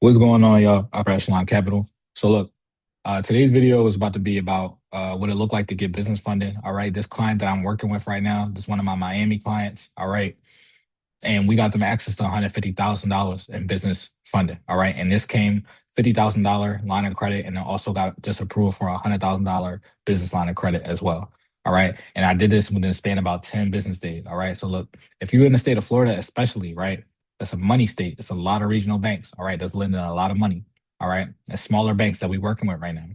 What's going on, y'all? Upper Echelon Capital. So look, today's video is about to be about what it looked like to get business funding. All right, this client that I'm working with right now, this is one of my Miami clients. All right, and we got them access to $150,000 in business funding. All right, and this came $50,000 line of credit, and then also got just approved for $100,000 business line of credit as well. All right, and I did this within a span of about 10 business days. All right, so look, if you're in the state of Florida, especially, right, it's a money state. It's a lot of regional banks. All right, that's lending a lot of money. All right, and smaller banks that we're working with right now.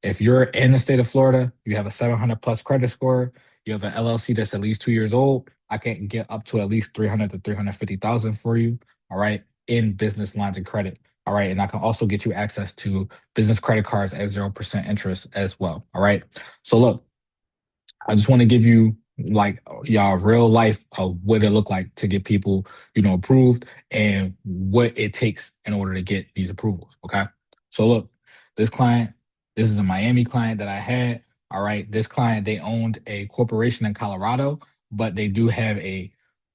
If you're in the state of Florida, you have a 700 plus credit score, you have an LLC that's at least 2 years old, I can get up to at least 300 to 350,000 for you, all right, in business lines of credit. All right, and I can also get you access to business credit cards at 0% interest as well. All right. So look, I just want to give you like y'all real life of what it look like to get people, approved and what it takes in order to get these approvals. Okay. So look, this client, this is a Miami client that I had. All right. This client, they owned a corporation in Colorado, but they do have a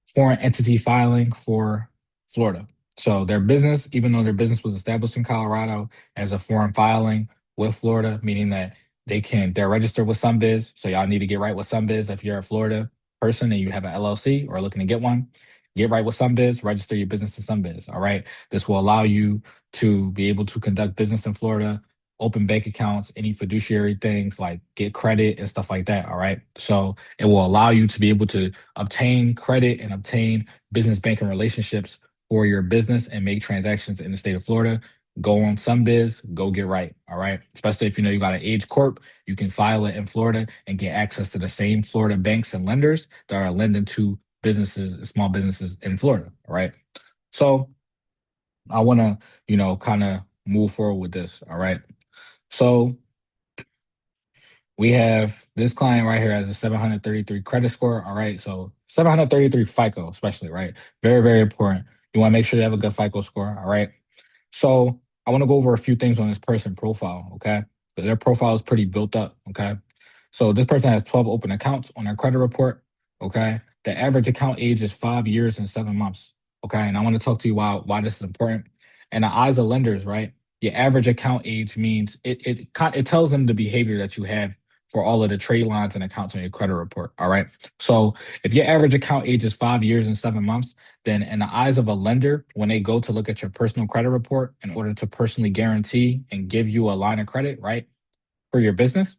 foreign entity filing for Florida. So their business, even though their business was established in Colorado, as a foreign filing with Florida, meaning that they're registered with SunBiz. So y'all need to get right with SunBiz if you're a Florida person and you have an LLC or looking to get one. Get right with SunBiz, register your business to SunBiz. All right. This will allow you to be able to conduct business in Florida, open bank accounts, any fiduciary things like get credit and stuff like that. All right. So it will allow you to be able to obtain credit and obtain business banking relationships for your business and make transactions in the state of Florida. Go on SunBiz, go get right. All right. Especially if you know you got an age corp, you can file it in Florida and get access to the same Florida banks and lenders that are lending to businesses, small businesses in Florida. All right. So I want to, kind of move forward with this. All right. So we have this client right here has a 733 credit score. All right. So 733 FICO, especially, right? Very, very important. You want to make sure you have a good FICO score. All right. So I want to go over a few things on this person profile. Okay. Their profile is pretty built up. Okay. So this person has 12 open accounts on their credit report. Okay. The average account age is 5 years and 7 months. Okay. And I want to talk to you why this is important. In the eyes of lenders, right? Your average account age means it tells them the behavior that you have for all of the trade lines and accounts on your credit report. All right. So if your average account age is 5 years and 7 months, then in the eyes of a lender, when they go to look at your personal credit report in order to personally guarantee and give you a line of credit, right, for your business,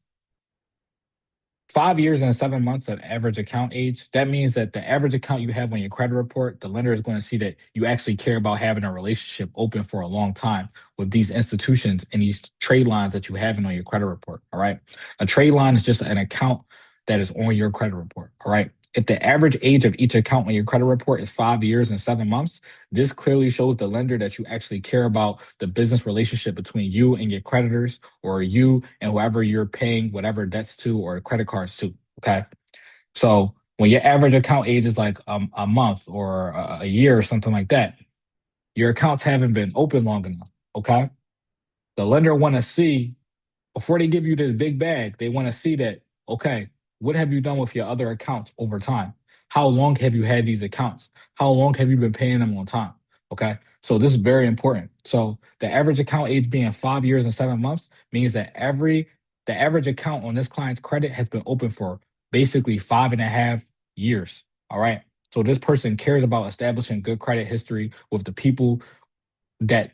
5 years and 7 months of average account age, that means that the average account you have on your credit report, the lender is going to see that you actually care about having a relationship open for a long time with these institutions and these trade lines that you have on your credit report. All right. A trade line is just an account that is on your credit report. All right. If the average age of each account on your credit report is 5 years and 7 months, this clearly shows the lender that you actually care about the business relationship between you and your creditors or you and whoever you're paying whatever debts to or credit cards to. Okay. So when your average account age is like a month or a year or something like that, your accounts haven't been open long enough. Okay. The lender want to see before they give you this big bag, they want to see that, okay, what have you done with your other accounts over time? How long have you had these accounts? How long have you been paying them on time? Okay. So this is very important. So the average account age being 5 years and 7 months means that the average account on this client's credit has been open for basically 5.5 years. All right. So this person cares about establishing good credit history with the people that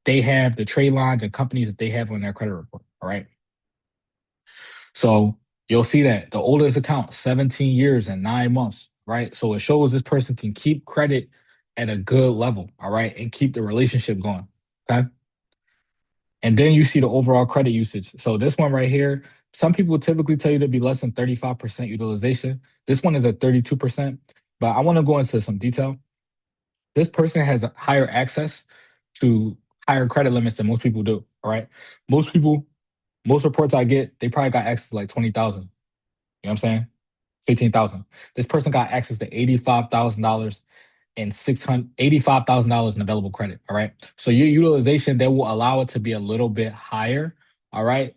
they have, the trade lines and companies that they have on their credit report. All right. So you'll see that the oldest account, 17 years and 9 months, right? So it shows this person can keep credit at a good level, all right, and keep the relationship going. Okay. And then you see the overall credit usage. So this one right here, some people typically tell you to be less than 35% utilization. This one is at 32%, but I want to go into some detail. This person has a higher access to higher credit limits than most people do. All right. Most people, most reports I get, they probably got access to like 20,000. You know what I'm saying? 15,000. This person got access to $85,000 and $85,000 in available credit. All right. So your utilization, that will allow it to be a little bit higher. All right.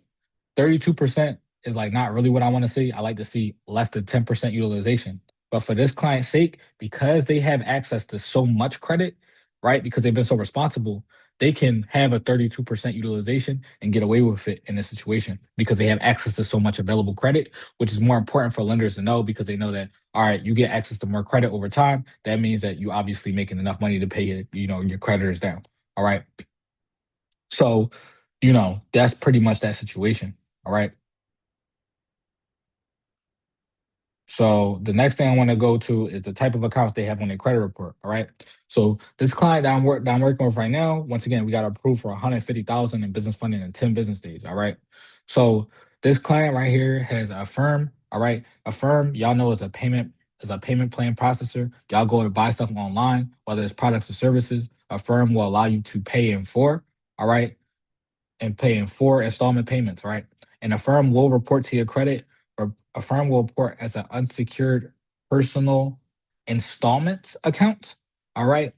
32% is like not really what I want to see. I like to see less than 10% utilization. But for this client's sake, because they have access to so much credit, right? Because they've been so responsible, they can have a 32% utilization and get away with it in this situation because they have access to so much available credit, which is more important for lenders to know because they know that, all right, you get access to more credit over time. That means that you obviously making enough money to pay your creditors down. All right. So, that's pretty much that situation. All right. So the next thing I want to go to is the type of accounts they have on their credit report. All right. So this client that I'm working with right now, once again, we got approved for 150,000 in business funding in 10 business days. All right. So this client right here has a firm. All right. A firm, y'all know, is a payment plan processor. Y'all go to buy stuff online, whether it's products or services. A firm will allow you to pay in four. All right, and pay in four installment payments, right? And a firm will report to your credit, or a firm will report as an unsecured personal installment account. All right.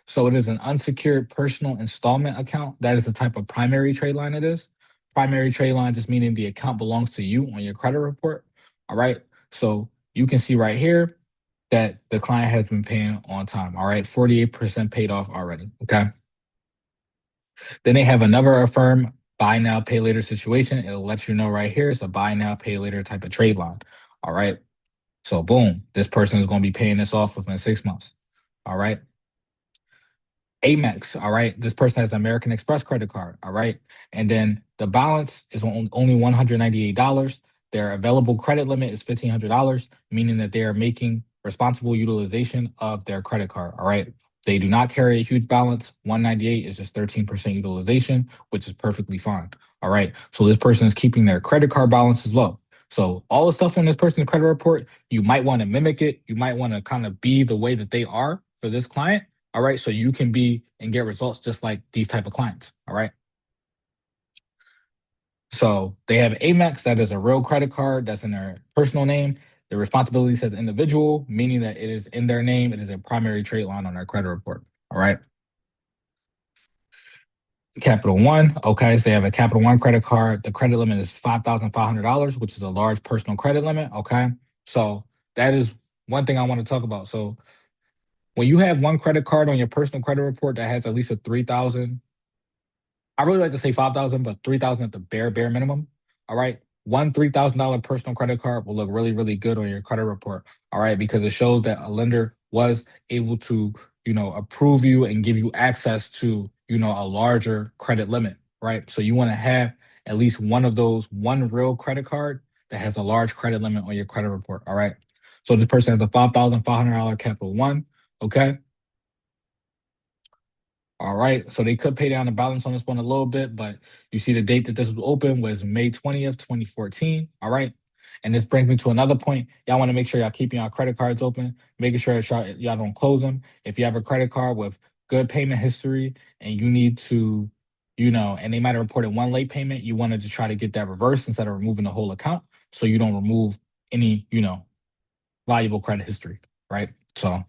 So it is an unsecured personal installment account. That is the type of primary trade line it is. Primary trade line just meaning the account belongs to you on your credit report. All right. So you can see right here that the client has been paying on time. All right. 48% paid off already. Okay. Then they have another Affirm buy now, pay later situation. It'll let you know right here. It's a buy now, pay later type of trade line. All right. So boom, this person is going to be paying this off within 6 months. All right. Amex, all right. This person has an American Express credit card, all right. And then the balance is only $198. Their available credit limit is $1,500, meaning that they are making responsible utilization of their credit card, all right. They do not carry a huge balance. 198 is just 13% utilization, which is perfectly fine. All right. So this person is keeping their credit card balances low. So all the stuff on this person's credit report, you might want to mimic it. You might want to kind of be the way that they are for this client. All right. So you can be and get results just like these type of clients. All right. So they have Amex, that is a real credit card that's in their personal name. The responsibility says individual, meaning that it is in their name. It is a primary trade line on their credit report. All right. Capital One. Okay. So they have a Capital One credit card. The credit limit is $5,500, which is a large personal credit limit. Okay. So that is one thing I want to talk about. So when you have one credit card on your personal credit report that has at least a 3,000, I really like to say 5,000, but 3,000 at the bare minimum. All right. One $3,000 personal credit card will look really, really good on your credit report. All right. Because it shows that a lender was able to, approve you and give you access to, a larger credit limit. Right. So you want to have at least one of those, one real credit card that has a large credit limit on your credit report. All right. So this person has a $5,500 Capital One. Okay. All right. So they could pay down the balance on this one a little bit, but you see the date that this was open was May 20th, 2014. All right. And this brings me to another point. Y'all want to make sure y'all keeping y'all credit cards open, making sure that y'all don't close them. If you have a credit card with good payment history and you need to, and they might have reported one late payment, you wanted to try to get that reversed instead of removing the whole account so you don't remove any, valuable credit history. Right. So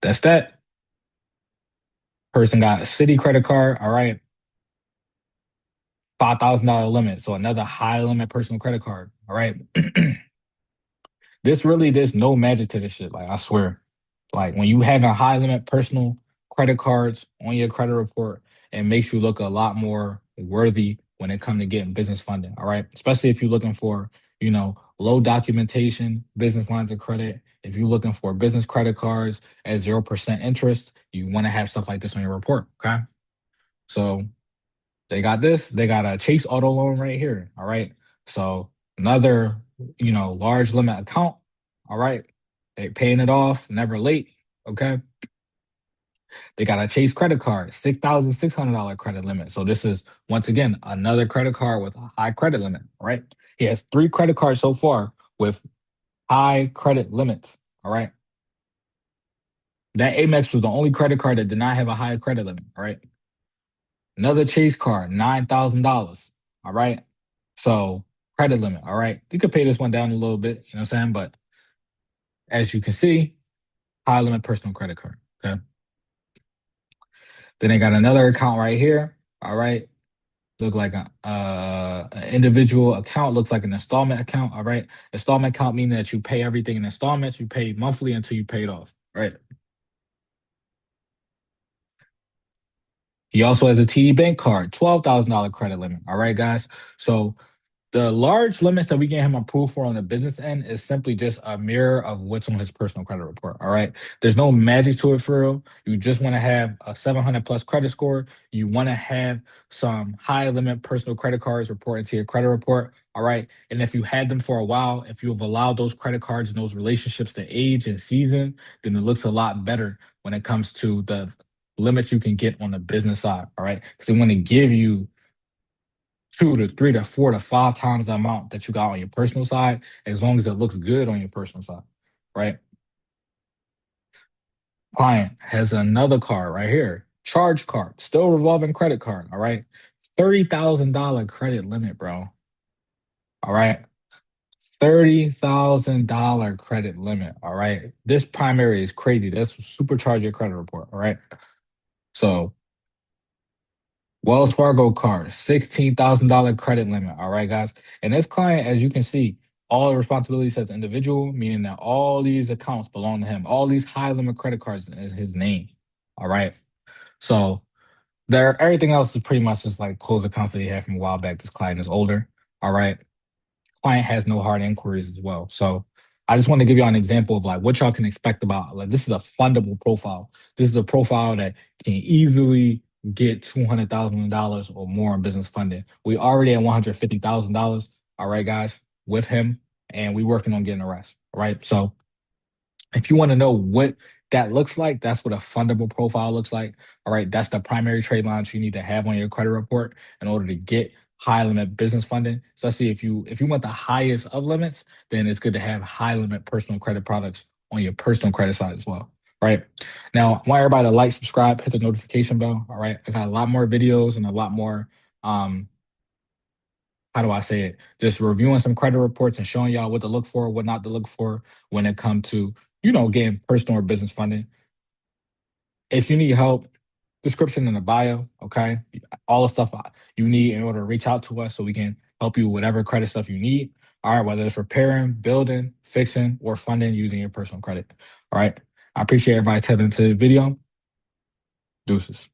that's that. Person got a city credit card. All right. $5,000 limit. So another high limit personal credit card. All right. There's no magic to this shit. Like, I swear. Like, when you have a high limit personal credit cards on your credit report, it makes you look a lot more worthy when it comes to getting business funding. All right. Especially if you're looking for, low documentation, business lines of credit. If you're looking for business credit cards at 0% interest, you want to have stuff like this on your report. Okay. So they got this. They got a Chase auto loan right here. All right. So another, large limit account. All right. They paying it off, never late. Okay. They got a Chase credit card, $6,600 credit limit. So this is once again another credit card with a high credit limit. All right. He has three credit cards so far with high credit limits. All right. That Amex was the only credit card that did not have a high credit limit. All right. Another Chase card, $9,000. All right. So credit limit. All right. You could pay this one down a little bit, you know what I'm saying? But as you can see, high limit personal credit card. Okay. Then they got another account right here. All right. Look like an individual account, looks like an installment account. All right. Installment account meaning that you pay everything in installments. You pay monthly until you pay it off. Right. He also has a TD Bank card, $12,000 credit limit. All right, guys. So the large limits that we get him approved for on the business end is simply just a mirror of what's on his personal credit report. All right. There's no magic to it for real. You just want to have a 700 plus credit score. You want to have some high limit personal credit cards reported to your credit report. All right. And if you had them for a while, if you have allowed those credit cards and those relationships to age and season, then it looks a lot better when it comes to the limits you can get on the business side. All right. Because they want to give you 2 to 3 to 4 to 5 times the amount that you got on your personal side, as long as it looks good on your personal side, right? Client has another card right here, charge card, still revolving credit card, all right? $30,000 credit limit, bro. All right. $30,000 credit limit. All right. This primary is crazy. That's supercharge your credit report. All right. So Wells Fargo card, $16,000 credit limit. All right, guys. And this client, as you can see, all the responsibilities as individual, meaning that all these accounts belong to him. All these high limit credit cards is his name. All right. So there, everything else is pretty much just like closed accounts that he had from a while back. This client is older. All right. Client has no hard inquiries as well. So I just want to give you an example of like what y'all can expect about like this is a fundable profile. This is a profile that can easily get $200,000 or more in business funding. We already at $150,000. All right, guys, with him, and we working on getting the rest. All right. So if you want to know what that looks like, that's what a fundable profile looks like. All right, that's the primary trade lines you need to have on your credit report in order to get high limit business funding. Especially if you want the highest of limits, then it's good to have high limit personal credit products on your personal credit side as well. Right now, I want everybody to like, subscribe, hit the notification bell. All right, I got a lot more videos and a lot more how do I say it? Just reviewing some credit reports and showing y'all what to look for, what not to look for when it comes to, getting personal or business funding. If you need help, description in the bio, okay? All the stuff you need in order to reach out to us so we can help you with whatever credit stuff you need. All right, whether it's repairing, building, fixing, or funding using your personal credit. All right. I appreciate everybody tuning into the video. Deuces.